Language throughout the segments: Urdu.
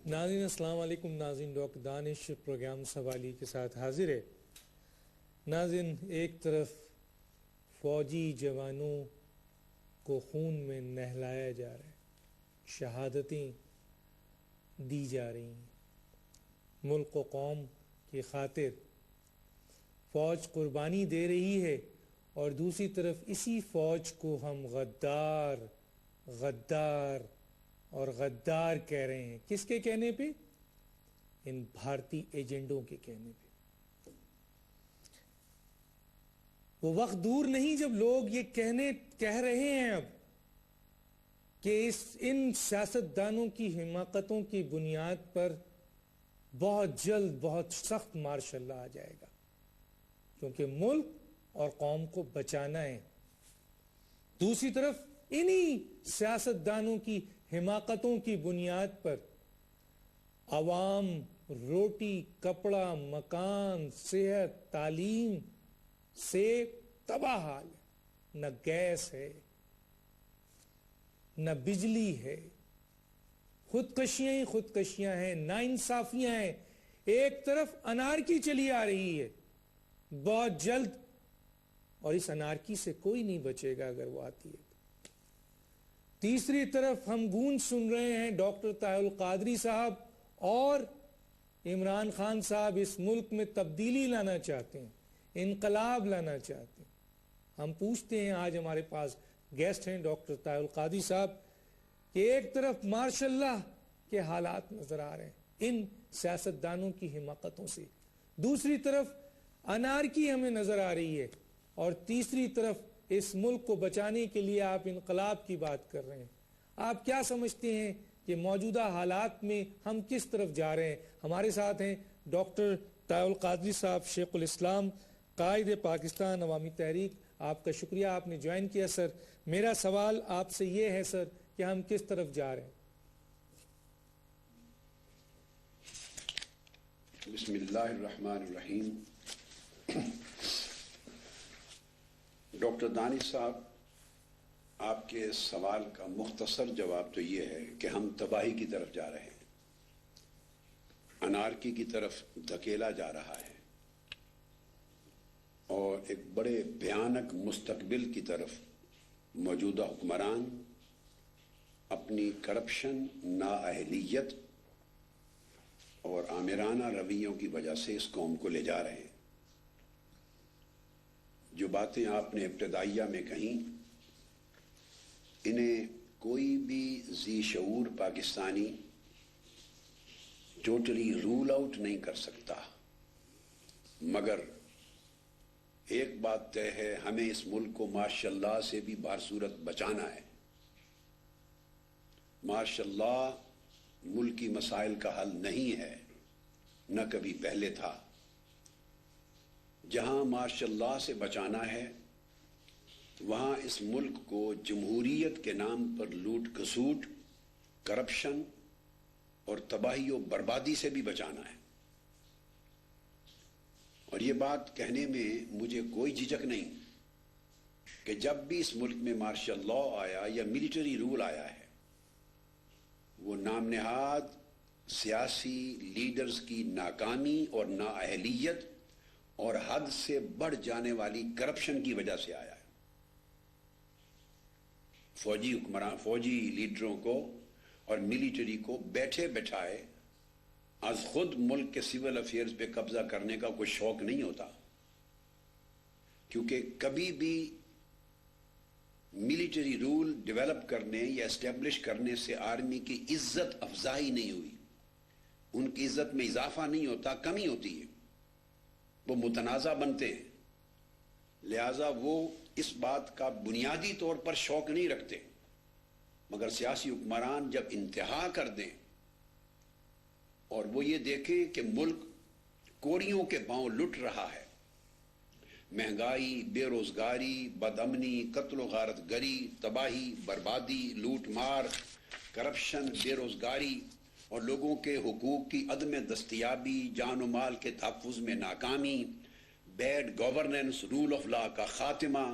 ناظرین السلام علیکم. ناظرین ڈاکٹر دانش پروگرام سوالی کے ساتھ حاضر ہے. ناظرین ایک طرف فوجی جوانوں کو خون میں نہلایا جا رہا ہے, شہادتیں دی جا رہی ہیں, ملک و قوم کی خاطر فوج قربانی دے رہی ہے, اور دوسری طرف اسی فوج کو ہم غدار غدار اور غدار کہہ رہے ہیں. کس کے کہنے پہ؟ ان بھارتی ایجنڈوں کے کہنے پہ. وہ وقت دور نہیں جب لوگ یہ کہہ رہے ہیں اب کہ ان سیاستدانوں کی حماقتوں کی بنیاد پر بہت جلد بہت سخت مارشل لا آ جائے گا, کیونکہ ملک اور قوم کو بچانا ہے. دوسری طرف انہی سیاستدانوں کی حماقتوں کی بنیاد پر عوام روٹی, کپڑا, مکان, صحت, تعلیم سے تباہ حال ہے. نہ گیس ہے, نہ بجلی ہے, خودکشیاں ہی خودکشیاں ہیں, نا انصافیاں ہیں. ایک طرف انارکی چلی آ رہی ہے بہت جلد, اور اس انارکی سے کوئی نہیں بچے گا اگر وہ آتی ہے. تیسری طرف ہم گونج سن رہے ہیں ڈاکٹر طاہر القادری صاحب اور عمران خان صاحب اس ملک میں تبدیلی لانا چاہتے ہیں, انقلاب لانا چاہتے ہیں. ہم پوچھتے ہیں, آج ہمارے پاس گیسٹ ہیں ڈاکٹر طاہر القادری صاحب, کہ ایک طرف ماشاء اللہ کے حالات نظر آ رہے ہیں ان سیاستدانوں کی حماقتوں سے, دوسری طرف انارکی ہمیں نظر آ رہی ہے, اور تیسری طرف اس ملک کو بچانے کے لیے آپ انقلاب کی بات کر رہے ہیں. آپ کیا سمجھتے ہیں کہ موجودہ حالات میں ہم کس طرف جا رہے ہیں؟ ہمارے ساتھ ہیں ڈاکٹر طاہر القادری صاحب, شیخ الاسلام, قائد پاکستان عوامی تحریک. آپ کا شکریہ, آپ نے جوائن کیا. سر میرا سوال آپ سے یہ ہے سر کہ ہم کس طرف جا رہے ہیں؟ بسم اللہ الرحمن الرحیم. ڈاکٹر دانش صاحب, آپ کے سوال کا مختصر جواب تو یہ ہے کہ ہم تباہی کی طرف جا رہے ہیں, انارکی کی طرف دھکیلا جا رہا ہے, اور ایک بڑے بھیانک مستقبل کی طرف موجودہ حکمران اپنی کرپشن, نااہلیت اور آمرانہ رویوں کی وجہ سے اس قوم کو لے جا رہے ہیں. جو باتیں آپ نے ابتدائیہ میں کہیں, انہیں کوئی بھی ذی شعور پاکستانی ٹوٹلی رول آؤٹ نہیں کر سکتا, مگر ایک بات طے ہے, ہمیں اس ملک کو ماشاء اللہ سے بھی بہرصورت بچانا ہے. ماشاء اللہ ملکی مسائل کا حل نہیں ہے, نہ کبھی پہلے تھا. جہاں ماشاء اللہ سے بچانا ہے وہاں اس ملک کو جمہوریت کے نام پر لوٹ کھسوٹ, کرپشن اور تباہی و بربادی سے بھی بچانا ہے. اور یہ بات کہنے میں مجھے کوئی جھجک نہیں کہ جب بھی اس ملک میں مارشل لا آیا یا ملٹری رول آیا ہے, وہ نام نہاد سیاسی لیڈرز کی ناکامی اور نااہلیت اور حد سے بڑھ جانے والی کرپشن کی وجہ سے آیا ہے. فوجی حکمران, فوجی لیڈروں کو اور ملٹری کو بیٹھے بٹھائے از خود ملک کے سول افیئرز پہ قبضہ کرنے کا کوئی شوق نہیں ہوتا, کیونکہ کبھی بھی ملٹری رول ڈیولپ کرنے یا اسٹیبلش کرنے سے آرمی کی عزت افزائی نہیں ہوئی, ان کی عزت میں اضافہ نہیں ہوتا, کمی ہوتی ہے. وہ متنازع بنتے ہیں, لہذا وہ اس بات کا بنیادی طور پر شوق نہیں رکھتے. مگر سیاسی حکمران جب انتہا کر دیں اور وہ یہ دیکھیں کہ ملک کوڑیوں کے پاؤں لٹ رہا ہے, مہنگائی, بے روزگاری, بدامنی, قتل و غارت گری, تباہی, بربادی, لوٹ مار, کرپشن, بے روزگاری اور لوگوں کے حقوق کی عدم دستیابی, جان و مال کے تحفظ میں ناکامی, bad governance, rule of law کا خاتمہ,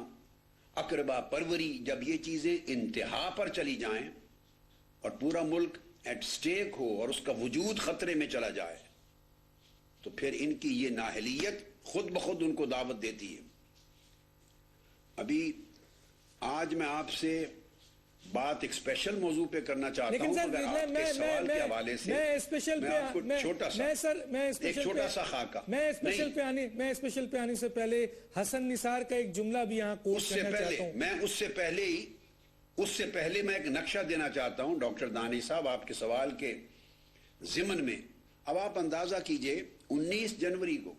اقربا پروری, جب یہ چیزیں انتہا پر چلی جائیں اور پورا ملک ایٹ سٹیک ہو اور اس کا وجود خطرے میں چلا جائے تو پھر ان کی یہ نااہلیت خود بخود ان کو دعوت دیتی ہے. ابھی آج میں آپ سے بات ایک اسپیشل موضوع پہ کرنا چاہتا ہوں مگر آپ کے سوال کے حوالے سے میں آپ کو چھوٹا سا خاکہ میں اسپیشل پہ آنے سے پہلے حسن نثار کا ایک جملہ بھی یہاں کوٹ کرنا چاہتا ہوں. میں اس سے پہلے میں ایک نقشہ دینا چاہتا ہوں ڈاکٹر دانش صاحب آپ کے سوال کے ضمن میں. اب آپ اندازہ کیجئے 19 جنوری کو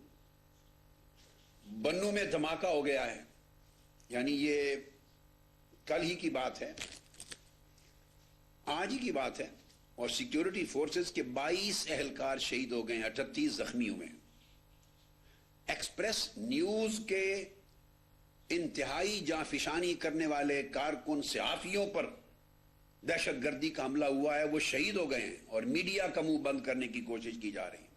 بنوں میں دھماکہ ہو گیا ہے, یعنی یہ کل ہی کی بات ہے, آج ہی کی بات ہے, اور سیکیورٹی فورسز کے 22 اہلکار شہید ہو گئے ہیں, 38 زخمی ہوئے ہیں. ایکسپریس نیوز کے انتہائی جانفشانی کرنے والے کارکن صحافیوں پر دہشت گردی کا حملہ ہوا ہے, وہ شہید ہو گئے ہیں اور میڈیا کا منہ بند کرنے کی کوشش کی جا رہی ہے.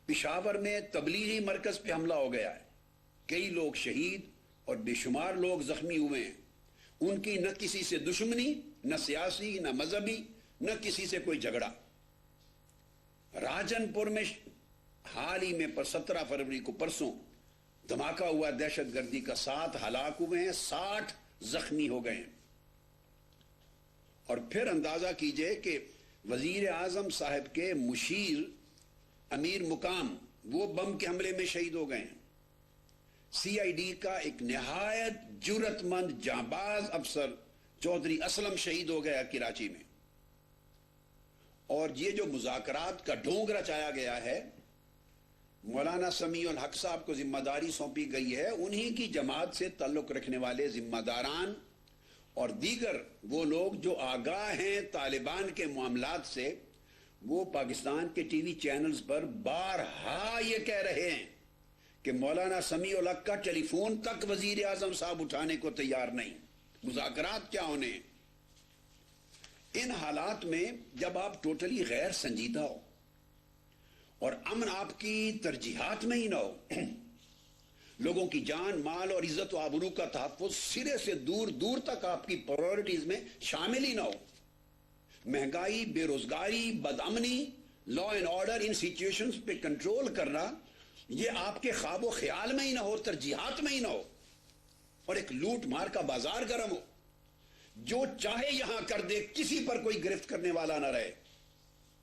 پشاور میں تبلیغی مرکز پہ حملہ ہو گیا ہے, کئی لوگ شہید اور بے شمار لوگ زخمی ہوئے ہیں. ان کی نہ کسی سے دشمنی, نہ سیاسی, نہ مذہبی, نہ کسی سے کوئی جھگڑا. راجن پور میں حال ہی میں 17 فروری کو پرسوں دھماکہ ہوا دہشت گردی کا, 7 ہلاک ہوئے ہیں, 60 زخمی ہو گئے ہیں. اور پھر اندازہ کیجئے کہ وزیر اعظم صاحب کے مشیر امیر مقام وہ بم کے حملے میں شہید ہو گئے ہیں. سی آئی ڈی کا ایک نہایت جرت مند جانباز افسر چودھری اسلم شہید ہو گیا کراچی میں. اور یہ جو مذاکرات کا ڈھونگ رچایا گیا ہے, مولانا سمیع الحق صاحب کو ذمہ داری سونپی گئی ہے, انہی کی جماعت سے تعلق رکھنے والے ذمہ داران اور دیگر وہ لوگ جو آگاہ ہیں طالبان کے معاملات سے, وہ پاکستان کے ٹی وی چینلز پر بارہا یہ کہہ رہے ہیں کہ مولانا سمیع الحق کا ٹیلی فون تک وزیر اعظم صاحب اٹھانے کو تیار نہیں, مذاکرات کیا ہونے. ان حالات میں جب آپ ٹوٹلی غیر سنجیدہ ہو اور امن آپ کی ترجیحات میں ہی نہ ہو, لوگوں کی جان, مال اور عزت و آبرو کا تحفظ سرے سے دور دور تک آپ کی پرائورٹیز میں شامل ہی نہ ہو, مہنگائی, بے روزگاری, بدامنی, لا اینڈ آرڈر, ان سچویشنز پہ کنٹرول کرنا یہ آپ کے خواب و خیال میں ہی نہ ہو, ترجیحات میں ہی نہ ہو, اور ایک لوٹ مار کا بازار گرم ہو, جو چاہے یہاں کر دے, کسی پر کوئی گرفت کرنے والا نہ رہے,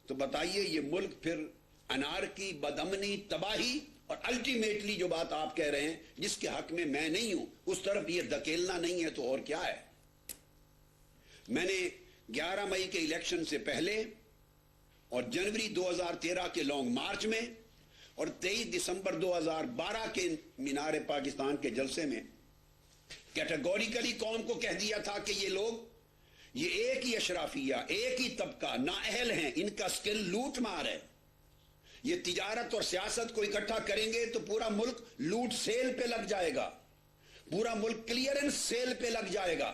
تو بتائیے یہ ملک پھر انارکی, بدامنی, تباہی اور الٹیمیٹلی جو بات آپ کہہ رہے ہیں جس کے حق میں میں نہیں ہوں اس طرف یہ دھکیلنا نہیں ہے تو اور کیا ہے. میں نے 11 مئی کے الیکشن سے پہلے اور جنوری 2013 کے لانگ مارچ میں اور 23 دسمبر 2012 کے مینار پاکستان کے جلسے میں کیٹیگوریکلی قوم کو کہہ دیا تھا کہ یہ لوگ یہ ایک ہی اشرافیہ, ایک ہی طبقہ نااہل ہیں, ان کا سکل لوٹ مار ہے. یہ تجارت اور سیاست کو اکٹھا کریں گے تو پورا ملک لوٹ سیل پہ لگ جائے گا, پورا ملک کلیئرنس سیل پہ لگ جائے گا.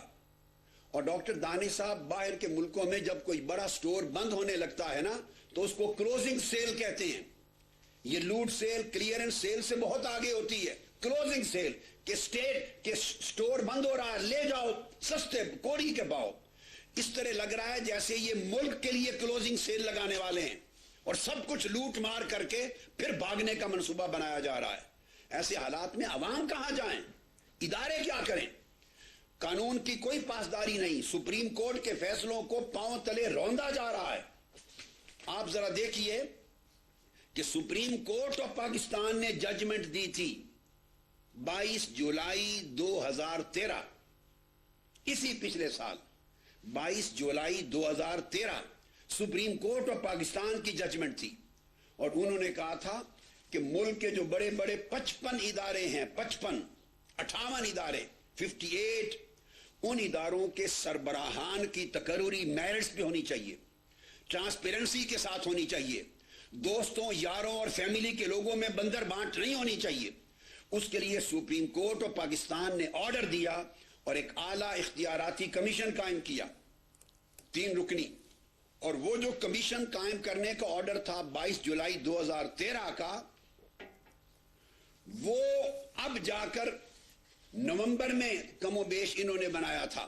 اور ڈاکٹر دانش صاحب, باہر کے ملکوں میں جب کوئی بڑا سٹور بند ہونے لگتا ہے نا تو اس کو کلوزنگ سیل کہتے ہیں. یہ لوٹ سیل کلیئرنس سیل سے بہت آگے ہوتی ہے. کلوزنگ سیل کہ سٹیٹ کے سٹور بند ہو رہا ہے, لے جاؤ سستے کوڑی کے باؤ. اس طرح لگ رہا ہے جیسے یہ ملک کے لیے کلوزنگ سیل لگانے والے ہیں اور سب کچھ لوٹ مار کر کے پھر بھاگنے کا منصوبہ بنایا جا رہا ہے. ایسے حالات میں عوام کہاں جائیں, ادارے کیا کریں؟ قانون کی کوئی پاسداری نہیں, سپریم کورٹ کے فیصلوں کو پاؤں تلے روندا جا رہا ہے. آپ ذرا دیکھیے کہ سپریم کورٹ آف پاکستان نے ججمنٹ دی تھی 22 جولائی 2013, اسی پچھلے سال 22 جولائی 2013 سپریم کورٹ آف پاکستان کی ججمنٹ تھی, اور انہوں نے کہا تھا کہ ملک کے جو بڑے بڑے 55 ادارے ہیں, 58 ادارے 58, ان اداروں کے سربراہان کی تقرری میرٹس پہ ہونی چاہیے, ٹرانسپیرنسی کے ساتھ ہونی چاہیے, دوستوں, یاروں اور فیملی کے لوگوں میں بندر بانٹ نہیں ہونی چاہیے. اس کے لیے سپریم کورٹ آف پاکستان نے آرڈر دیا اور ایک اعلیٰ اختیاراتی کمیشن قائم کیا, 3 رکنی. اور وہ جو کمیشن قائم کرنے کا آرڈر تھا 22 جولائی 2013 کا, وہ اب جا کر نومبر میں کم و بیش انہوں نے بنایا تھا.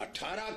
18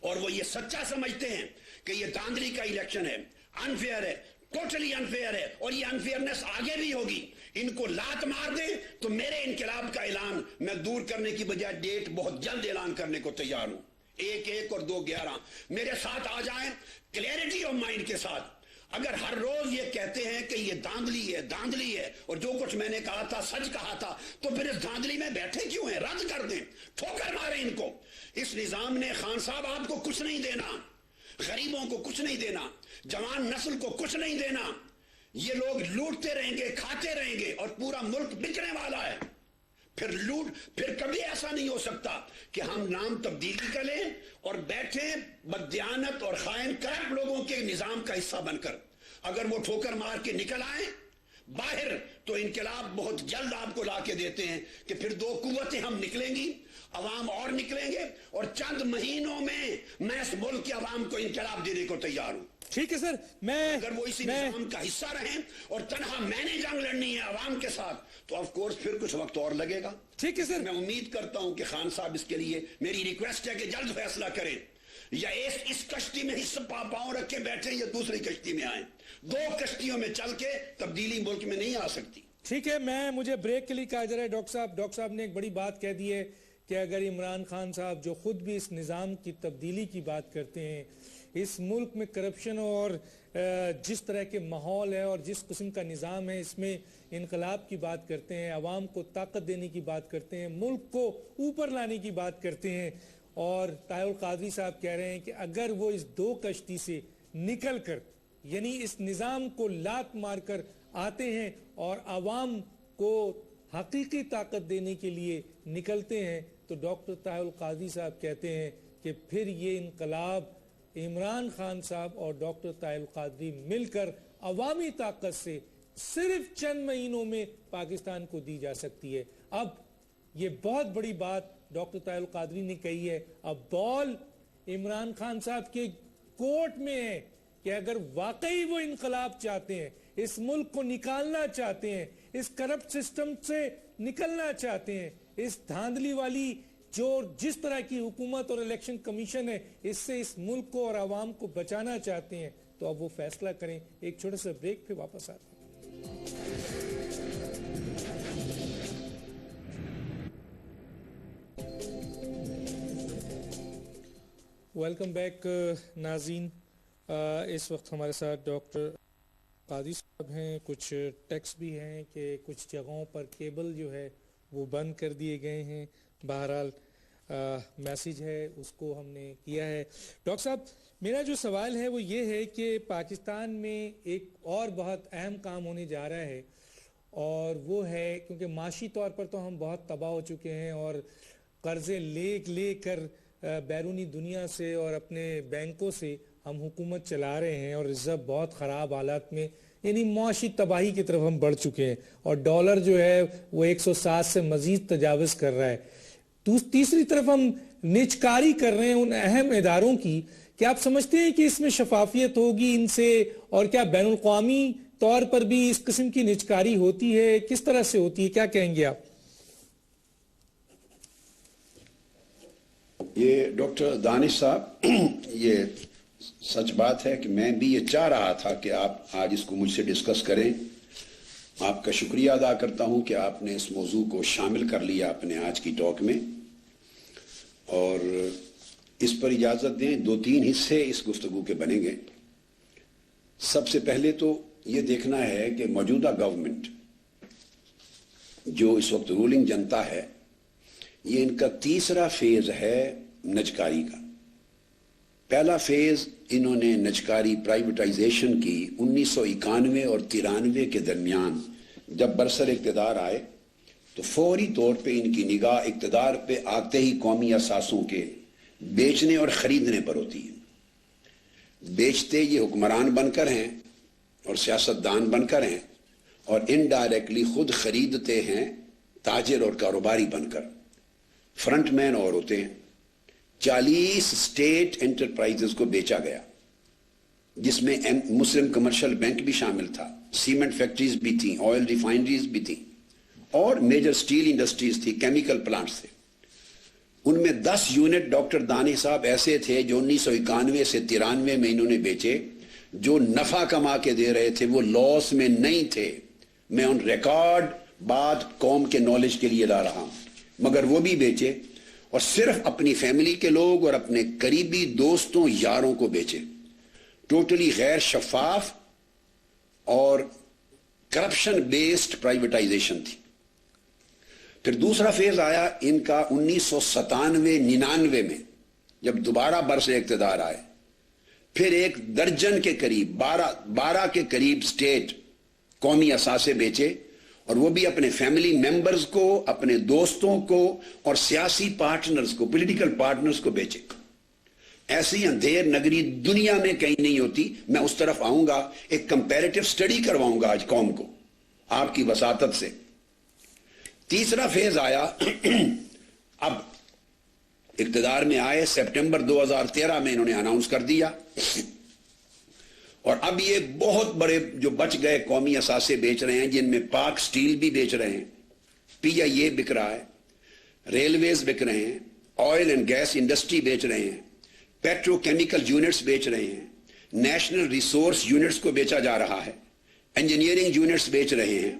اور وہ یہ سچا سمجھتے ہیں کہ یہ داندلی کا الیکشن ہے, انفیئر ہے, ٹوٹلی انفیئر ہے, اور یہ انفیئرنس آگے بھی ہوگی. ان کو لات مار دیں تو میرے انقلاب کا اعلان میں دور کرنے کی بجائے ڈیٹ بہت جلد اعلان کرنے کو تیار ہوں. 1/1 اور 2/11 میرے ساتھ آ جائیں کلیئرٹی آف مائنڈ کے ساتھ. اگر ہر روز یہ کہتے ہیں کہ یہ داندلی ہے اور جو کچھ میں نے کہا تھا سچ کہا تھا, تو پھر اس داندلی میں بیٹھے کیوں ہیں؟ رد کر دیں, ٹھوکر ماریں ان کو. اس نظام نے خان صاحب آپ کو کچھ نہیں دینا, غریبوں کو کچھ نہیں دینا, جوان نسل کو کچھ نہیں دینا. یہ لوگ لوٹتے رہیں گے, کھاتے رہیں گے, اور پورا ملک بکنے والا ہے. پھر کبھی ایسا نہیں ہو سکتا کہ ہم نام تبدیلی کر لیں اور بیٹھیں بددیانت اور خائن کرپٹ لوگوں کے نظام کا حصہ بن کر. اگر وہ ٹھوکر مار کے نکل آئیں باہر تو انقلاب بہت جلد آپ کو لا کے دیتے ہیں کہ پھر 2 قوتیں ہم نکلیں گی, عوام اور نکلیں گے, اور چند مہینوں میں اس ملک کے عوام کو انقلاب دینے کو تیار ہوں. ٹھیک ہے سر, اگر وہ اسی نظام کا حصہ رہیں اور تنہا میں نے جنگ لڑنی ہے عوام کے ساتھ, تو آف کورس پھر کچھ وقت اور لگے گا. ٹھیک ہے سر, میں امید کرتا ہوں کہ خان صاحب اس کے لیے میری ریکویسٹ ہے کہ جلد فیصلہ کریں, یا اس کشتی میں حصہ پاؤں رکھ کے بیٹھیں یا دوسری کشتی میں آئیں. 2 کشتیوں میں چل کے تبدیلی ملک میں نہیں آ سکتی. ٹھیک ہے, مجھے بریک کے لیے کہا جا رہا ہے. ڈاکٹر صاحب نے ایک بڑی بات کہہ دی ہے کہ اگر عمران خان صاحب جو خود بھی اس نظام کی تبدیلی کی بات کرتے ہیں, اس ملک میں کرپشن اور جس طرح کے ماحول ہے اور جس قسم کا نظام ہے, اس میں انقلاب کی بات کرتے ہیں, عوام کو طاقت دینے کی بات کرتے ہیں, ملک کو اوپر لانے کی بات کرتے ہیں, اور طاہر القادری صاحب کہہ رہے ہیں کہ اگر وہ اس 2 کشتی سے نکل کر, یعنی اس نظام کو لات مار کر آتے ہیں اور عوام کو حقیقی طاقت دینے کے لیے نکلتے ہیں, تو ڈاکٹر طاہر القادری صاحب کہتے ہیں کہ پھر یہ انقلاب عمران خان صاحب اور ڈاکٹر طاہر القادری مل کر عوامی طاقت سے صرف چند مہینوں میں پاکستان کو دی جا سکتی ہے. اب یہ بہت بڑی بات ڈاکٹر طاہر القادری نے کہی ہے. اب بال عمران خان صاحب کے کورٹ میں ہے کہ اگر واقعی وہ انقلاب چاہتے ہیں, اس ملک کو نکالنا چاہتے ہیں, اس کرپٹ سسٹم سے نکلنا چاہتے ہیں, اس دھاندلی والی جس طرح کی حکومت اور الیکشن کمیشن ہے, اس سے اس ملک کو اور عوام کو بچانا چاہتے ہیں, تو اب وہ فیصلہ کریں. ایک چھوٹا سا بریک, پھر واپس آتے ہیں. ویلکم بیک ناظرین. اس وقت ہمارے ساتھ ڈاکٹر قادری صاحب ہیں. کچھ ٹیکسٹ بھی ہیں کہ کچھ جگہوں پر کیبل جو ہے وہ بند کر دیے گئے ہیں. بہرحال میسیج ہے اس کو ہم نے کیا ہے. ڈاکٹر صاحب, میرا جو سوال ہے وہ یہ ہے کہ پاکستان میں ایک اور بہت اہم کام ہونے جا رہا ہے, اور وہ ہے کیونکہ معاشی طور پر تو ہم بہت تباہ ہو چکے ہیں اور قرضے لے کر بیرونی دنیا سے اور اپنے بینکوں سے ہم حکومت چلا رہے ہیں, اور ریزرو بہت خراب حالات میں, یعنی معاشی تباہی کی طرف ہم بڑھ چکے ہیں, اور ڈالر جو ہے وہ 107 سے مزید تجاوز کر رہا ہے. تیسری طرف ہم نجکاری کر رہے ہیں ان اہم اداروں کی. کیا آپ سمجھتے ہیں کہ اس میں شفافیت ہوگی ان سے, اور کیا بین الاقوامی طور پر بھی اس قسم کی نجکاری ہوتی ہے؟ کس طرح سے ہوتی ہے, کیا کہیں گے آپ؟ یہ ڈاکٹر دانش صاحب, یہ سچ بات ہے کہ میں بھی یہ چاہ رہا تھا کہ آپ آج اس کو مجھ سے ڈسکس کریں. آپ کا شکریہ ادا کرتا ہوں کہ آپ نے اس موضوع کو شامل کر لیا اپنے آج کی ٹاک میں, اور اس پر اجازت دیں 2-3 حصے اس گفتگو کے بنیں گے. سب سے پہلے تو یہ دیکھنا ہے کہ موجودہ گورنمنٹ جو اس وقت رولنگ جنتا ہے, یہ ان کا تیسرا فیز ہے نجکاری کا. پہلا فیز انہوں نے نجکاری پرائیویٹائزیشن کی 1991 اور 93 کے درمیان. جب برسر اقتدار آئے تو فوری طور پہ ان کی نگاہ اقتدار پہ آتے ہی قومی اثاثوں کے بیچنے اور خریدنے پر ہوتی ہے. بیچتے یہ حکمران بن کر ہیں اور سیاستدان بن کر ہیں, اور انڈائریکٹلی خود خریدتے ہیں تاجر اور کاروباری بن کر. فرنٹ مین اور ہوتے ہیں. 40 اسٹیٹ انٹرپرائزز کو بیچا گیا, جس میں مسلم کمرشل بینک بھی شامل تھا, سیمنٹ فیکٹریز بھی تھیں, آئل ریفائنریز بھی تھیں, اور میجر سٹیل انڈسٹریز تھی, کیمیکل پلانٹس تھے. ان میں 10 یونٹ ڈاکٹر دانی صاحب ایسے تھے جو 1991 سے 93 میں انہوں نے بیچے، جو نفع کما کے دے رہے تھے وہ لاس میں نہیں تھے. میں ان ریکارڈ بات قوم کے نالج کے لیے لا رہا ہوں، مگر وہ بھی بیچے اور صرف اپنی فیملی کے لوگ اور اپنے قریبی دوستوں یاروں کو بیچے. ٹوٹلی غیر شفاف اور کرپشن بیسڈ پرائیویٹائزیشن تھی. پھر دوسرا فیز آیا ان کا 1997-99 میں جب دوبارہ برس اقتدار آئے. پھر 1 درجن کے قریب 12 کے قریب سٹیٹ قومی اثاثے بیچے، اور وہ بھی اپنے فیملی ممبرز کو، اپنے دوستوں کو اور سیاسی پارٹنرز کو، پولیٹیکل پارٹنرز کو بیچے. ایسی اندھیر نگری دنیا میں کہیں نہیں ہوتی. میں اس طرف آؤں گا، ایک کمپیریٹیو سٹڈی کرواؤں گا آج قوم کو آپ کی وساطت سے. تیسرا فیز آیا، اب اقتدار میں آئے سپٹمبر 2013 میں انہوں نے اناؤنس کر دیا، اور اب یہ بہت بڑے جو بچ گئے قومی اثاثے بیچ رہے ہیں، جن میں پاک سٹیل بھی بیچ رہے ہیں، PIA بک رہا ہے، ریلویز بک رہے ہیں، آئل اینڈ گیس انڈسٹری بیچ رہے ہیں، پیٹرو کیمیکل یونٹس بیچ رہے ہیں، نیشنل ریسورس یونٹس کو بیچا جا رہا ہے، انجینئرنگ یونٹس بیچ رہے ہیں،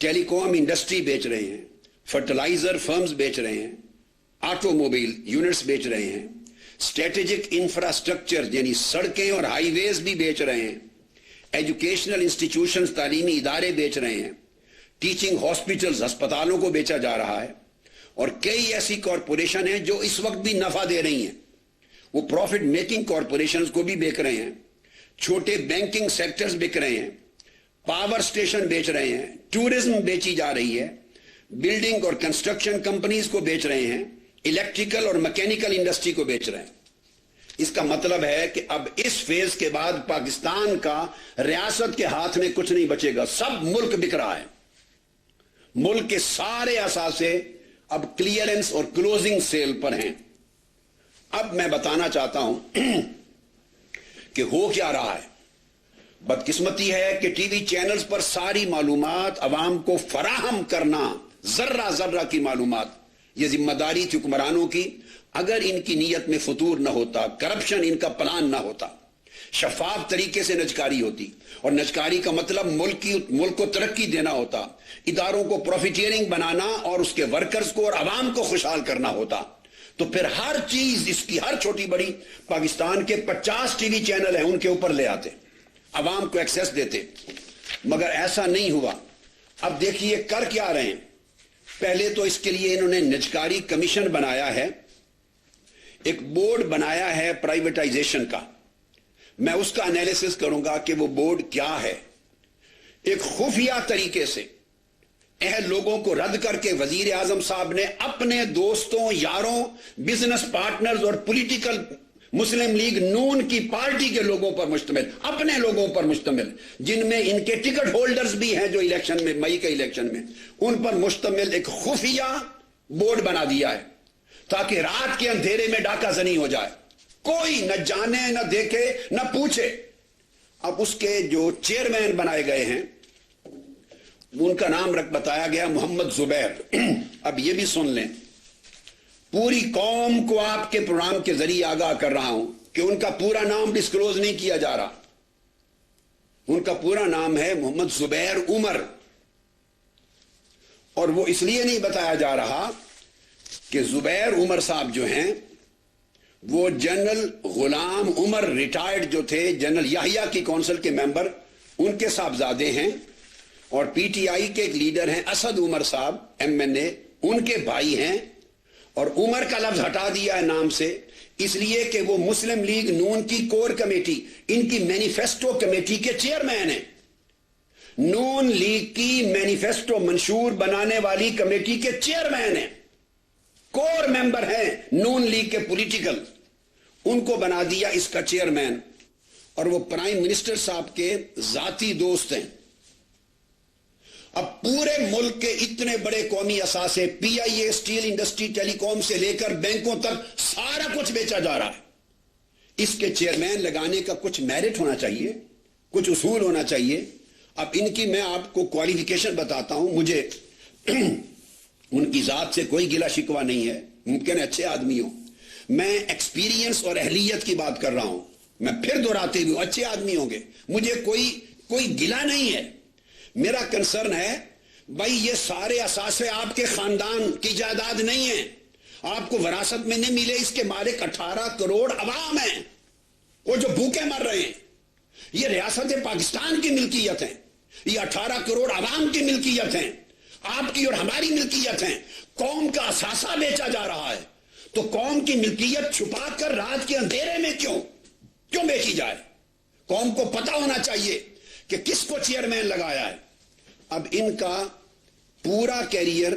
ٹیلی کام انڈسٹری بیچ رہے ہیں، فرٹیلائزر فرمز بیچ رہے ہیں، آٹو موبائل یونٹس بیچ رہے ہیں، اسٹریٹجک انفراسٹرکچر یعنی سڑکیں اور ہائی ویز بھی بیچ رہے ہیں، ایجوکیشنل انسٹیٹیوشنز تعلیمی ادارے بیچ رہے ہیں، ٹیچنگ ہاسپٹلز ہسپتالوں کو بیچا جا رہا ہے، اور کئی ایسی کارپوریشن ہیں جو اس وقت بھی نفع دے رہی ہیں، وہ پروفٹ میکنگ کارپوریشنز کو بھی بیچ رہے ہیں، چھوٹے بینکنگ سیکٹرز بک رہے ہیں، پاور سٹیشن بیچ رہے ہیں، ٹورزم بیچی جا رہی ہے، بلڈنگ اور کنسٹرکشن کمپنیز کو بیچ رہے ہیں، الیکٹریکل اور میکینیکل انڈسٹری کو بیچ رہے ہیں. اس کا مطلب ہے کہ اب اس فیز کے بعد پاکستان کا ریاست کے ہاتھ میں کچھ نہیں بچے گا، سب ملک بک رہا ہے. ملک کے سارے اثاثے اب کلیئرنس اور کلوزنگ سیل پر ہیں. اب میں بتانا چاہتا ہوں کہ ہو کیا رہا ہے. بدقسمتی ہے کہ ٹی وی چینلز پر ساری معلومات عوام کو فراہم کرنا، ذرہ ذرہ کی معلومات، یہ ذمہ داری تھی حکمرانوں کی. اگر ان کی نیت میں فطور نہ ہوتا، کرپشن ان کا پلان نہ ہوتا، شفاف طریقے سے نجکاری ہوتی، اور نجکاری کا مطلب ملک کو ترقی دینا ہوتا، اداروں کو پروفیٹیئرنگ بنانا اور اس کے ورکرز کو اور عوام کو خوشحال کرنا ہوتا، تو پھر ہر چیز اس کی ہر چھوٹی بڑی پاکستان کے 50 ٹی وی چینل ہیں ان کے اوپر لے آتے، عوام کو ایکسیس دیتے. مگر ایسا نہیں ہوا. اب دیکھیے کر کیا رہے ہیں. پہلے تو اس کے لیے انہوں نے نجکاری کمیشن بنایا ہے، ایک بورڈ بنایا ہے پرائیویٹائزیشن کا. میں اس کا انالیسس کروں گا کہ وہ بورڈ کیا ہے. ایک خفیہ طریقے سے اہل لوگوں کو رد کر کے وزیر اعظم صاحب نے اپنے دوستوں، یاروں، بزنس پارٹنرز اور پولیٹیکل مسلم لیگ نون کی پارٹی کے لوگوں پر مشتمل، اپنے لوگوں پر مشتمل، جن میں ان کے ٹکٹ ہولڈرز بھی ہیں جو الیکشن میں، مئی کے الیکشن میں، ان پر مشتمل ایک خفیہ بورڈ بنا دیا ہے تاکہ رات کے اندھیرے میں ڈاکہ زنی ہو جائے، کوئی نہ جانے نہ دیکھے نہ پوچھے. اب اس کے جو چیئرمین بنائے گئے ہیں ان کا نام بتایا گیا محمد زبیر. اب یہ بھی سن لیں، پوری قوم کو آپ کے پروگرام کے ذریعے آگاہ کر رہا ہوں کہ ان کا پورا نام ڈسکلوز نہیں کیا جا رہا. ان کا پورا نام ہے محمد زبیر عمر، اور وہ اس لیے نہیں بتایا جا رہا کہ زبیر عمر صاحب جو ہیں وہ جنرل غلام عمر ریٹائرڈ جو تھے، جنرل یحییٰ کی کونسل کے ممبر، ان کے صاحبزادے ہیں، اور پی ٹی آئی کے ایک لیڈر ہیں اسد عمر صاحب MNA، ان کے بھائی ہیں. اور عمر کا لفظ ہٹا دیا ہے نام سے اس لیے کہ وہ مسلم لیگ نون کی کور کمیٹی، ان کی مینیفیسٹو کمیٹی کے چیئرمین ہیں. نون لیگ کی مینیفیسٹو منشور بنانے والی کمیٹی کے چیئرمین ہیں، کور ممبر ہیں نون لیگ کے پولیٹیکل. ان کو بنا دیا اس کا چیئرمین، اور وہ پرائم منسٹر صاحب کے ذاتی دوست ہیں. اب پورے ملک کے اتنے بڑے قومی اثاثے، PIA، اسٹیل انڈسٹری، ٹیلی کام سے لے کر بینکوں تک سارا کچھ بیچا جا رہا ہے. اس کے چیئرمین لگانے کا کچھ میرٹ ہونا چاہیے، کچھ اصول ہونا چاہیے. اب ان کی میں آپ کو کوالیفیکیشن بتاتا ہوں. مجھے ان کی ذات سے کوئی گلہ شکوہ نہیں ہے، ممکن ہے اچھے آدمی ہوں, میں ایکسپیرینس اور اہلیت کی بات کر رہا ہوں, میں پھر دہراتے بھی ہوں اچھے آدمی ہوں گے, مجھے کوئی گلہ نہیں ہے. میرا کنسرن ہے بھائی یہ سارے اثاثے آپ کے خاندان کی جائیداد نہیں ہیں, آپ کو وراثت میں نہیں ملے, اس کے مالک 18 کروڑ عوام ہیں, وہ جو بھوکے مر رہے ہیں. یہ ریاست پاکستان کی ملکیت ہیں, یہ 18 کروڑ عوام کی ملکیت ہیں, آپ کی اور ہماری ملکیت ہیں. قوم کا اثاثہ بیچا جا رہا ہے, تو قوم کی ملکیت چھپا کر رات کے اندھیرے میں کیوں بیچی جائے؟ قوم کو پتا ہونا چاہیے کہ کس کو چیئرمین لگایا ہے. اب ان کا پورا کیریئر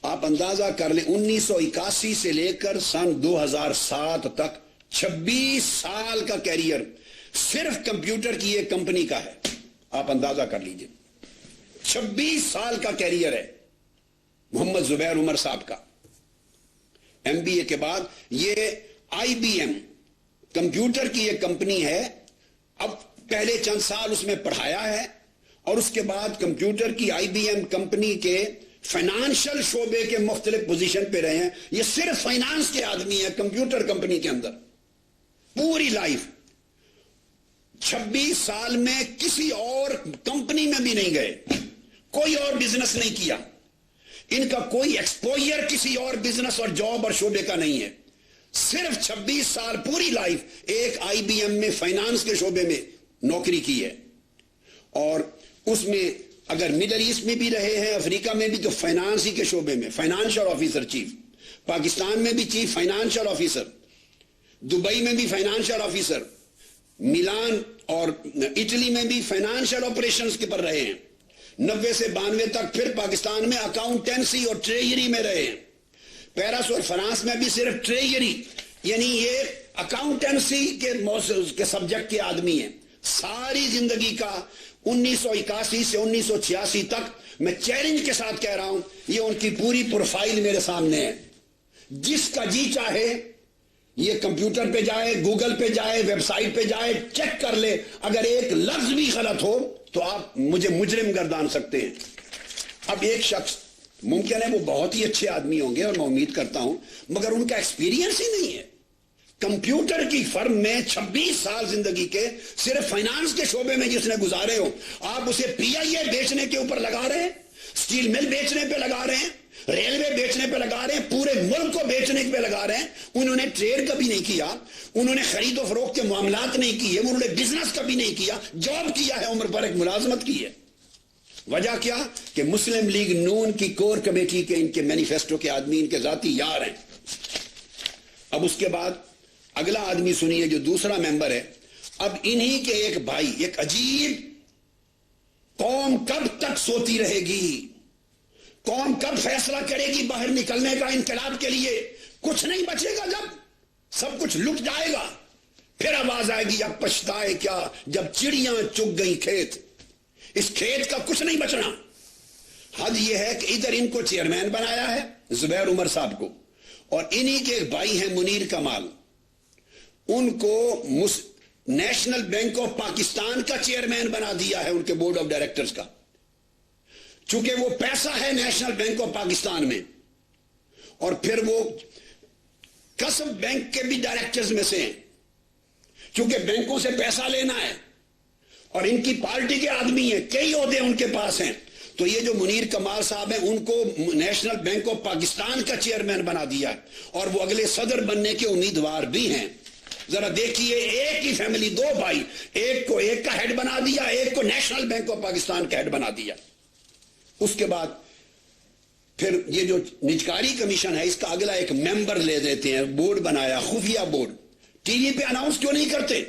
آپ اندازہ کر لیں, 1981 سے لے کر سن 2007 تک 26 سال کا کیریئر صرف کمپیوٹر کی ایک کمپنی کا ہے. آپ اندازہ کر لیجئے, 26 سال کا کیریئر ہے محمد زبیر عمر صاحب کا. MBA کے بعد یہ IBM کمپیوٹر کی ایک کمپنی ہے, اب پہلے چند سال اس میں پڑھایا ہے, اور اس کے بعد کمپیوٹر کی IBM کمپنی کے فائنانشل شعبے کے مختلف پوزیشن پہ رہے ہیں. یہ صرف فائنانس کے آدمی ہیں کمپیوٹر کمپنی کے اندر, پوری لائف. 26 سال میں کسی اور کمپنی میں بھی نہیں گئے, کوئی اور بزنس نہیں کیا, ان کا کوئی ایکسپوجر کسی اور بزنس اور جاب اور شعبے کا نہیں ہے. صرف 26 سال پوری لائف ایک IBM میں فائنانس کے شعبے میں نوکری کی ہے, اور اس میں اگر مڈل ایسٹ میں بھی رہے ہیں, افریقہ میں بھی, تو فائنانس ہی کے شعبے میں فائنانشل آفیسر چیف, پاکستان میں بھی چیف فائنانشل آفیسر, دبئی میں بھی فائنانشل آفیسر, میلان اور اٹلی میں بھی فائنانشل آپریشنز کے پر رہے ہیں. 90 سے 92 تک پھر پاکستان میں اکاؤنٹنسی اور ٹریجری میں رہے ہیں. پیرس اور فرانس میں بھی صرف ٹریجری, یعنی یہ اکاؤنٹنسی کے سبجیکٹ کے آدمی ہیں. ساری زندگی کا 1981 سے 1986 تک میں چیلنج کے ساتھ کہہ رہا ہوں, یہ ان کی پوری پروفائل میرے سامنے ہے. جس کا جی چاہے یہ کمپیوٹر پہ جائے, گوگل پہ جائے, ویب سائٹ پہ جائے, چیک کر لے, اگر ایک لفظ بھی غلط ہو تو آپ مجھے مجرم گردان سکتے ہیں. اب ایک شخص ممکن ہے وہ بہت ہی اچھے آدمی ہوں گے, اور میں امید کرتا ہوں, مگر ان کا ایکسپیرینس ہی نہیں ہے. کمپیوٹر کی فرم میں 26 سال زندگی کے صرف فائنانس کے شعبے میں جس نے گزارے ہو, آپ اسے PIA بیچنے کے اوپر لگا رہے ہیں, سٹیل مل بیچنے پہ لگا رہے ہیں, ریلوے بیچنے پہ لگا رہے ہیں, پورے ملک کو بیچنے پہ لگا رہے ہیں. انہوں نے ٹریڈ کبھی نہیں کیا, انہوں نے خرید و فروخت کے معاملات نہیں کیے, انہوں نے بزنس کبھی نہیں کیا, جاب کیا ہے, عمر پر ایک ملازمت کی ہے. وجہ کیا کہ مسلم لیگ نون کی کور کمیٹی کے ان کے مینیفیسٹو کے آدمی ان کے ذاتی یار ہیں. اب اس کے بعد اگلا آدمی سنیے جو دوسرا ممبر ہے. اب انہی کے ایک بھائی, ایک عجیب, قوم کب تک سوتی رہے گی, قوم کب فیصلہ کرے گی باہر نکلنے کا انقلاب کے لیے؟ کچھ نہیں بچے گا, جب سب کچھ لٹ جائے گا پھر آواز آئے گی اب پچھتائے کیا جب چڑیاں چگ گئی کھیت. اس کھیت کا کچھ نہیں بچنا. حد یہ ہے کہ ادھر ان کو چیئرمین بنایا ہے زبیر عمر صاحب کو, اور انہی کے ایک بھائی ہیں منیر کمال, ان کو نیشنل بینک آف پاکستان کا چیئرمین بنا دیا ہے, ان کے بورڈ آف ڈائریکٹرز کا. چونکہ وہ پیسہ ہے نیشنل بینک آف پاکستان میں, اور پھر وہ کسب بینک کے بھی ڈائریکٹرز میں سے ہیں, چونکہ بینکوں سے پیسہ لینا ہے, اور ان کی پارٹی کے آدمی ہیں, کئی عہدے ان کے پاس ہیں. تو یہ جو منیر کمال صاحب ہیں, ان کو نیشنل بینک آف پاکستان کا چیئرمین بنا دیا ہے, اور وہ اگلے صدر بننے کے امیدوار بھی ہیں. ذرا دیکھیے, ایک ہی فیملی, دو بھائی, ایک کو ایک کا ہیڈ بنا دیا, ایک کو نیشنل بینک آف پاکستان کا ہیڈ بنا دیا. اس کے بعد پھر یہ جو نجکاری کمیشن ہے, اس کا اگلا ایک ممبر لے دیتے ہیں, بورڈ بنایا, خفیہ بورڈ. ٹی وی پہ اناؤنس کیوں نہیں کرتے؟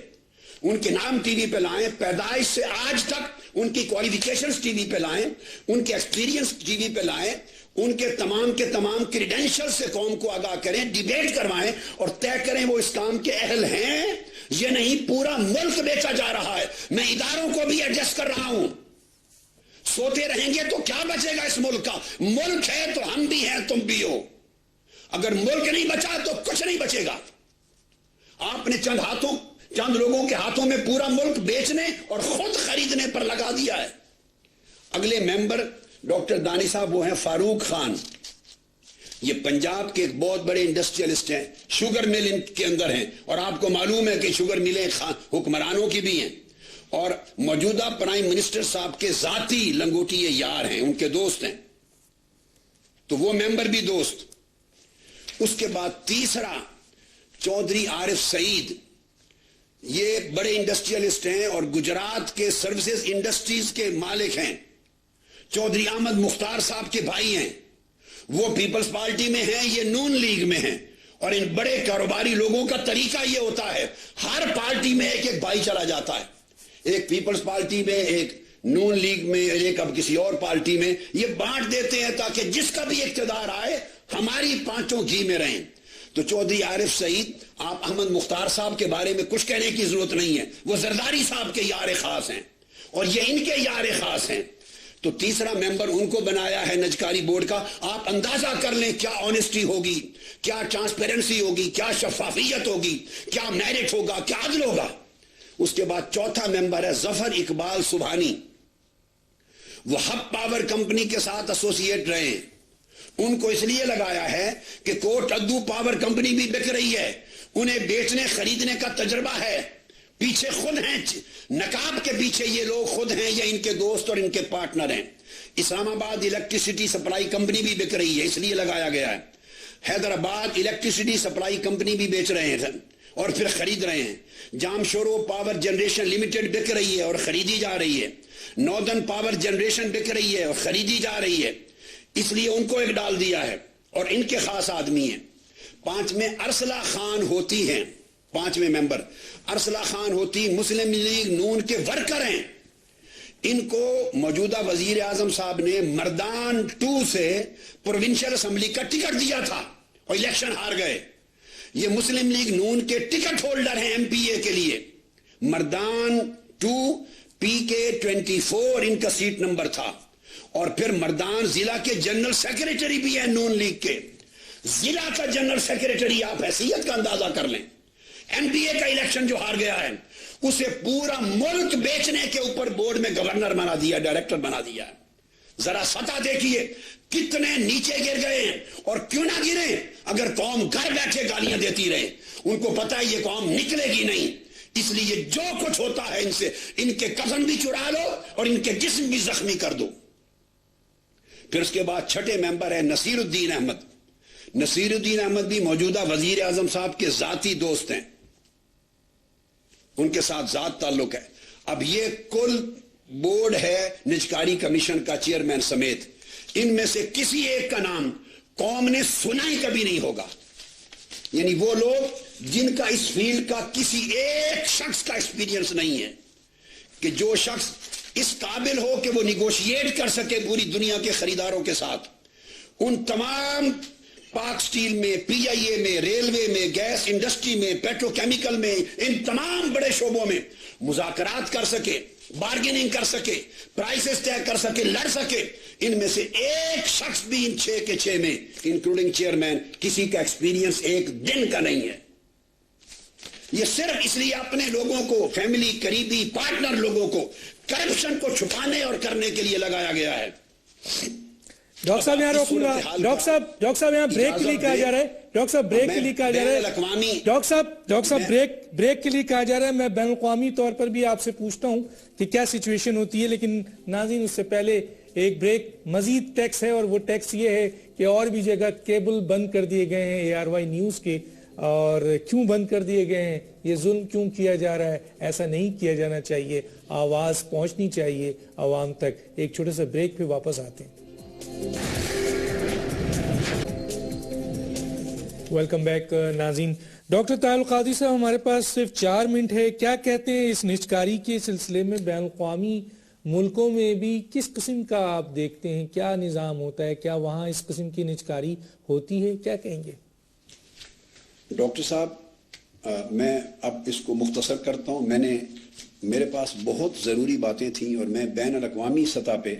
ان کے نام ٹی وی پہ لائیں, پیدائش سے آج تک ان کی کوالیفیکیشنز ٹی وی پہ لائیں, ان کے ایکسپیرینس ٹی وی پہ لائیں, ان کے تمام کریڈینشل سے قوم کو آگاہ کریں, ڈیبیٹ کروائیں, اور طے کریں وہ اس کام کے اہل ہیں. یہ نہیں پورا ملک بیچا جا رہا ہے. میں اداروں کو بھی ایڈجسٹ کر رہا ہوں. سوتے رہیں گے تو کیا بچے گا اس ملک کا؟ ملک ہے تو ہم بھی ہیں, تم بھی ہو. اگر ملک نہیں بچا تو کچھ نہیں بچے گا. آپ نے چند لوگوں کے ہاتھوں میں پورا ملک بیچنے اور خود خریدنے پر لگا دیا ہے. اگلے ممبر ڈاکٹر دانی صاحب, وہ ہیں فاروق خان. یہ پنجاب کے ایک بہت بڑے انڈسٹریلسٹ ہیں, شوگر مل ان کے اندر ہیں, اور آپ کو معلوم ہے کہ شوگر ملیں حکمرانوں کی بھی ہیں, اور موجودہ پرائم منسٹر صاحب کے ذاتی لنگوٹی یار ہیں, ان کے دوست ہیں, تو وہ ممبر بھی دوست. اس کے بعد تیسرا چودھری عارف سعید, یہ بڑے انڈسٹریلسٹ ہیں اور گجرات کے سروسز انڈسٹریز کے مالک ہیں. چودھری احمد مختار صاحب کے بھائی ہیں, وہ پیپلز پارٹی میں ہیں, یہ نون لیگ میں ہیں. اور ان بڑے کاروباری لوگوں کا طریقہ یہ ہوتا ہے, ہر پارٹی میں ایک ایک بھائی چلا جاتا ہے, ایک پیپلز پارٹی میں, ایک نون لیگ میں, ایک اب کسی اور پارٹی میں, یہ بانٹ دیتے ہیں تاکہ جس کا بھی اقتدار آئے ہماری پانچوں گھی میں رہیں. تو چودھری عارف سعید, آپ احمد مختار صاحب کے بارے میں کچھ کہنے کی ضرورت نہیں ہے, وہ زرداری صاحب کے یار خاص ہیں اور یہ ان کے یار خاص ہیں. تو تیسرا ممبر ان کو بنایا ہے نجکاری بورڈ کا. آپ اندازہ کر لیں کیا آنیسٹی ہوگی, کیا ٹرانسپیرنسی ہوگی, کیا شفافیت ہوگی, کیا میرٹ ہوگا, کیا عدل ہوگا. اس کے بعد چوتھا ممبر ہے ظفر اقبال سبحانی, وہ ہب پاور کمپنی کے ساتھ ایسوسیٹ رہے ہیں. ان کو اس لیے لگایا ہے کہ کوٹ ادو پاور کمپنی بھی بک رہی ہے, انہیں بیچنے خریدنے کا تجربہ ہے, پیچھے خود ہیں, نقاب کے پیچھے یہ لوگ خود ہیں, یہ ان کے دوست اور ان کے پارٹنر ہیں. اسلام آباد الیکٹریسٹی سپلائی کمپنی بھی بک رہی ہے, اس لیے لگایا گیا ہے. حیدرآباد الیکٹریسٹی سپلائی کمپنی بھی بیچ رہے ہیں اور پھر خرید رہے ہیں. جامشورو پاور جنریشن لمیٹڈ بک رہی ہے اور خریدی جا رہی ہے. ناردرن پاور جنریشن بک رہی ہے اور خریدی جا رہی ہے, اس لیے ان کو ایک ڈال دیا ہے اور ان کے خاص آدمی ہیں. پانچویں ارسلہ خان ہوتی ہیں, پانچویں ممبر ارسلہ خان ہوتی مسلم لیگ نون کے ورکر ہیں. ان کو موجودہ وزیر اعظم صاحب نے مردان 2 سے پروونشل اسمبلی کا ٹکٹ دیا تھا اور الیکشن ہار گئے. یہ مسلم لیگ نون کے ٹکٹ ہولڈر ہیں ایم پی اے کے لیے. مردان 2 پی کے 24 ان کا سیٹ نمبر تھا, اور پھر مردان ضلع کے جنرل سیکریٹری بھی ہیں نون لیگ کے. ضلع کا جنرل سیکریٹری, آپ حیثیت کا اندازہ کر لیں. ایم پی اے کا الیکشن جو ہار گیا ہے اسے پورا ملک بیچنے کے اوپر بورڈ میں گورنر بنا دیا, ڈائریکٹر بنا دیا. ذرا سطح دیکھیے کتنے نیچے گر گئے ہیں, اور کیوں نہ گرے اگر قوم گھر بیٹھے گالیاں دیتی رہے. ان کو پتا ہے یہ قوم نکلے گی نہیں, اس لیے جو کچھ ہوتا ہے ان سے, ان کے کفن بھی چرا لو اور ان کے جسم بھی زخمی کر دو. پھر اس کے بعد چھٹے ممبر ہے نصیر الدین احمد. نصیر الدین احمد بھی موجودہ وزیر اعظم صاحب کے ذاتی دوست ہیں, ان کے ساتھ ذات تعلق ہے. اب یہ کل بورڈ ہے نجکاری کمیشن کا چیئرمین سمیت, ان میں سے کسی ایک کا نام قوم نے سنا ہی کبھی نہیں ہوگا. یعنی وہ لوگ جن کا اس فیلڈ کا کسی ایک شخص کا ایکسپیرینس نہیں ہے, کہ جو شخص اس قابل ہو کہ وہ نیگوشیٹ کر سکے پوری دنیا کے خریداروں کے ساتھ. ان تمام پاک سٹیل میں, پی آئی اے میں, ریلوے میں, گیس انڈسٹری میں, پیٹرو کیمیکل میں, ان تمام بڑے شعبوں میں مذاکرات کر سکے, بارگیننگ کر سکے, پرائسز طے کر سکے, لڑ سکے. ان میں سے ایک شخص بھی ان 6 کے 6 میں انکلوڈنگ چیئرمین کسی کا ایکسپیرینس ایک دن کا نہیں ہے. یہ صرف اس لیے اپنے لوگوں کو, فیملی, قریبی, پارٹنر لوگوں کو کرپشن کو چھپانے اور کرنے کے لیے لگایا گیا ہے. ڈاکٹر صاحب یہاں روکوں گا. ڈاکٹر صاحب یہاں بریک کے لیے کہا جا رہا ہے, ڈاکٹر صاحب بریک کے لیے کہا جا رہا ہے, ڈاکٹر صاحب بریک کے لیے کہا جا رہا ہے. میں بین الاقوامی طور پر بھی آپ سے پوچھتا ہوں کہ کیا سچویشن ہوتی ہے, لیکن ناظرین اس سے پہلے ایک بریک. مزید ٹیکس ہے اور وہ ٹیکس یہ ہے کہ اور بھی جگہ کیبل بند کر دیے گئے ہیں ARY نیوز کے, اور کیوں بند کر دیے گئے ہیں, یہ ظلم کیوں کیا جا رہا ہے, ایسا نہیں کیا جانا چاہیے, آواز پہنچنی چاہیے عوام تک. ایک چھوٹے سے بریک پہ واپس آتے ہیں. ویلکم بیک ناظرین. ڈاکٹر طاہر القادری صاحب ہمارے پاس صرف 4 منٹ ہے. کیا کہتے ہیں اس نجکاری کے سلسلے میں بین الاقوامی ملکوں میں بھی کس قسم کا آپ دیکھتے ہیں, کیا نظام ہوتا ہے, کیا وہاں اس قسم کی نجکاری ہوتی ہے, کیا کہیں گے؟ ڈاکٹر صاحب میں اب اس کو مختصر کرتا ہوں. میرے پاس بہت ضروری باتیں تھیں اور میں بین الاقوامی سطح پہ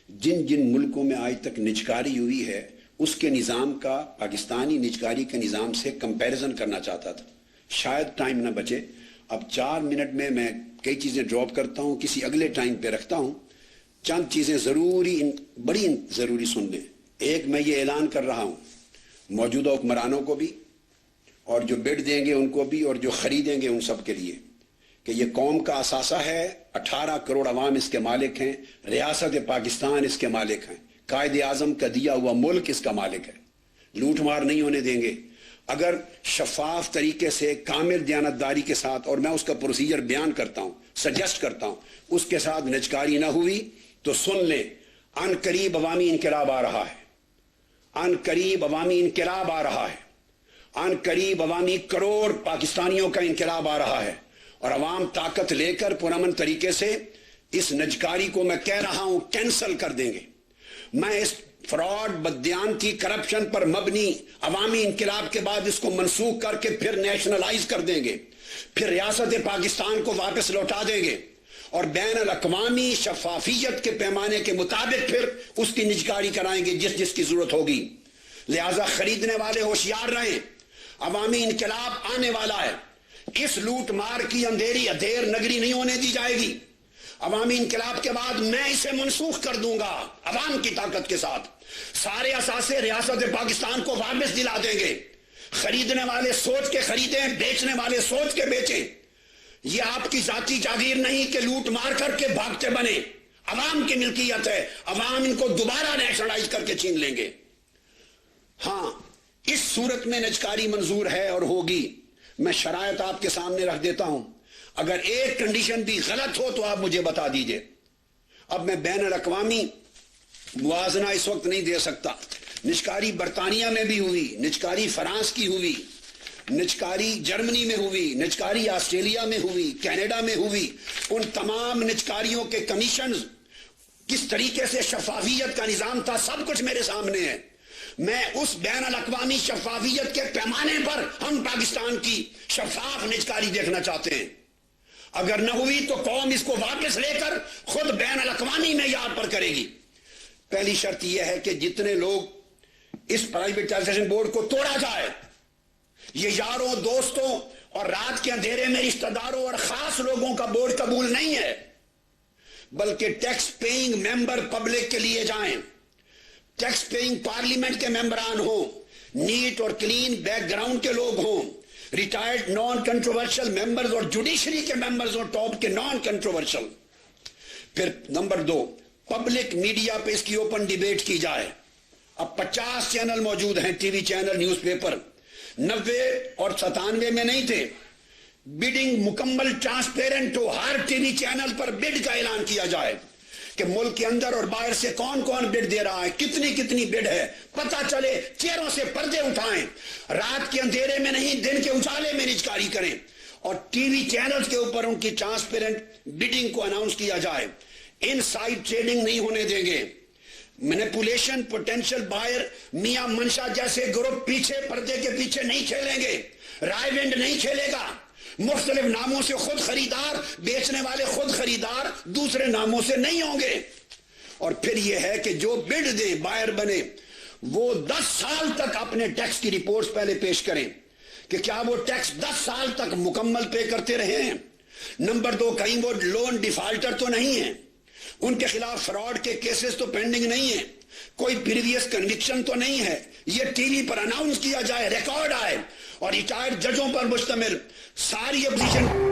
جن جن ملکوں میں آج تک نجکاری ہوئی ہے اس کے نظام کا پاکستانی نجکاری کے نظام سے کمپیریزن کرنا چاہتا تھا. شاید ٹائم نہ بچے. اب 4 منٹ میں کئی چیزیں ڈراپ کرتا ہوں, کسی اگلے ٹائم پہ رکھتا ہوں. چند چیزیں بڑی ضروری سن لیں. ایک, میں یہ اعلان کر رہا ہوں موجودہ حکمرانوں کو بھی اور جو بڈ دیں گے ان کو بھی اور جو خریدیں گے ان سب کے لیے کہ یہ قوم کا اثاثہ ہے. 18 کروڑ عوام اس کے مالک ہیں. ریاست پاکستان اس کے مالک ہیں. قائد اعظم کا دیا ہوا ملک اس کا مالک ہے. لوٹ مار نہیں ہونے دیں گے. اگر شفاف طریقے سے کامل دیانتداری کے ساتھ, اور میں اس کا پروسیجر بیان کرتا ہوں, سجیسٹ کرتا ہوں, اس کے ساتھ نجکاری نہ ہوئی تو سن لیں, ان قریب عوامی انقلاب آ رہا ہے. ان قریب عوامی انقلاب آ رہا ہے. ان قریب عوامی کروڑ پاکستانیوں کا انقلاب آ رہا ہے. اور عوام طاقت لے کر پرامن طریقے سے اس نجکاری کو میں کہہ رہا ہوں کینسل کر دیں گے. میں اس فراڈ, بددیانتی, کرپشن پر مبنی عوامی انقلاب کے بعد اس کو منسوخ کر کے پھر نیشنلائز کر دیں گے, پھر ریاست پاکستان کو واپس لوٹا دیں گے اور بین الاقوامی شفافیت کے پیمانے کے مطابق پھر اس کی نجکاری کرائیں گے جس جس کی ضرورت ہوگی. لہذا خریدنے والے ہوشیار رہیں, عوامی انقلاب آنے والا ہے. اس لوٹ مار کی اندھیری ادھیر نگری نہیں ہونے دی جائے گی. عوامی انقلاب کے بعد میں اسے منسوخ کر دوں گا عوام کی طاقت کے ساتھ. سارے اثاثے ریاست پاکستان کو واپس دلا دیں گے. خریدنے والے سوچ کے خریدیں, بیچنے والے سوچ کے بیچیں. یہ آپ کی ذاتی جاگیر نہیں کہ لوٹ مار کر کے بھاگتے بنے. عوام کی ملکیت ہے. عوام ان کو دوبارہ نیشنلائز کر کے چھین لیں گے. ہاں, اس صورت میں نجکاری منظور ہے اور ہوگی. میں شرائط آپ کے سامنے رکھ دیتا ہوں. اگر ایک کنڈیشن بھی غلط ہو تو آپ مجھے بتا دیجئے. اب میں بین الاقوامی موازنہ اس وقت نہیں دے سکتا. نجکاری برطانیہ میں بھی ہوئی, نجکاری فرانس کی ہوئی, نجکاری جرمنی میں ہوئی, نجکاری آسٹریلیا میں ہوئی, کینیڈا میں ہوئی. ان تمام نجکاریوں کے کمیشنز, کس طریقے سے شفافیت کا نظام تھا, سب کچھ میرے سامنے ہے. میں اس بین الاقوامی شفافیت کے پیمانے پر ہم پاکستان کی شفاف نجکاری دیکھنا چاہتے ہیں. اگر نہ ہوئی تو قوم اس کو واپس لے کر خود بین الاقوامی معیار پر کرے گی. پہلی شرط یہ ہے کہ جتنے لوگ اس پرائیویٹائزیشن بورڈ کو توڑا جائے, یہ یاروں, دوستوں اور رات کے اندھیرے میں رشتہ داروں اور خاص لوگوں کا بورڈ قبول نہیں ہے, بلکہ ٹیکس پیئنگ ممبر پبلک کے لیے جائیں. ٹیکس پیئنگ پارلیمنٹ کے ممبران ہوں, نیٹ اور کلین بیک گراؤنڈ کے لوگ ہوں, ریٹائرڈ نان کنٹروورشل ممبرز اور جوڈیشری کے ممبرز اور ٹاپ کے نان کنٹروورشل. پھر نمبر 2, پبلک میڈیا پہ اس کی اوپن ڈیبیٹ کی جائے. اب 50 چینل موجود ہیں, T V channel, news paper. 90 اور 97 میں نہیں تھے. بڈنگ مکمل ٹرانسپیرنٹ ہو, ہر ٹی وی چینل پر بڈ کا اعلان کیا جائے کہ ملک کے اندر اور باہر سے کون کون بڈ دے رہا ہے, کتنی کتنی بڈ ہے, پتہ چلے. چہروں سے پردے اٹھائیں, رات کے اندھیرے میں نہیں دن کے اجالے میں نجکاری کریں, اور ٹی وی چینلز کے اوپر ان کی ٹرانسپیرنٹ بڈنگ کو اناؤنس کیا جائے. ان سائڈ ٹریڈنگ نہیں ہونے دیں گے. مینیپولیشن, پوٹینشل بائر, میاں منشا جیسے گروپ پیچھے پردے کے پیچھے نہیں کھیلیں گے. رائے ونڈ نہیں کھیلے گا. مختلف ناموں سے خود خریدار, بیچنے والے خود خریدار دوسرے ناموں سے نہیں ہوں گے. اور پھر یہ ہے کہ جو بڈ دیں, بائر بنے, وہ 10 سال تک اپنے ٹیکس کی رپورٹس پہلے پیش کریں کہ کیا وہ ٹیکس 10 سال تک مکمل پے کرتے رہے ہیں. نمبر 2, کہیں وہ لون ڈیفالٹر تو نہیں ہیں, ان کے خلاف فراڈ کے کیسز تو پینڈنگ نہیں ہیں, کوئی پریویس کنوکشن تو نہیں ہے. یہ ٹی وی پر اناؤنس کیا جائے, ریکارڈ آئے, اور ریٹائرڈ ججوں پر مشتمل ساری اپوزیشن